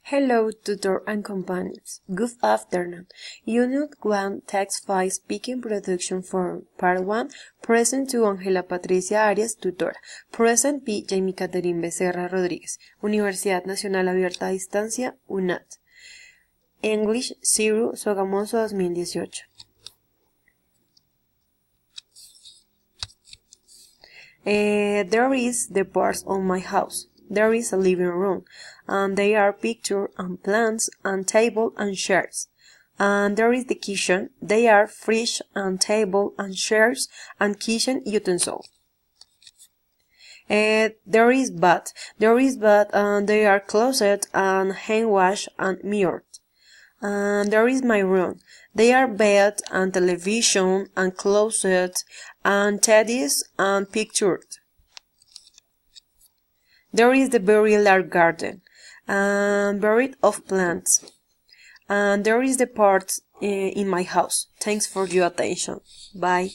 Hello, tutor and companions. Good afternoon. Unit 1, Text 5, Speaking Production Form, Part 1, Present to Ángela Patricia Arias, tutora. Present P. Jamie Catherine Becerra Rodríguez, Universidad Nacional Abierta a Distancia, UNAD. English 0, Sogamoso 2018. There is the parts of my house. There is a living room, and there are pictures and plants and table and chairs. And there is the kitchen. There are fridge and table and chairs and kitchen utensils. There is bath, and there are closet and hand wash and mirror. And there is my room. There are bed and television and closet and teddies and pictures. There is the very large garden and buried of plants. And there is the parts in my house. Thanks for your attention. Bye.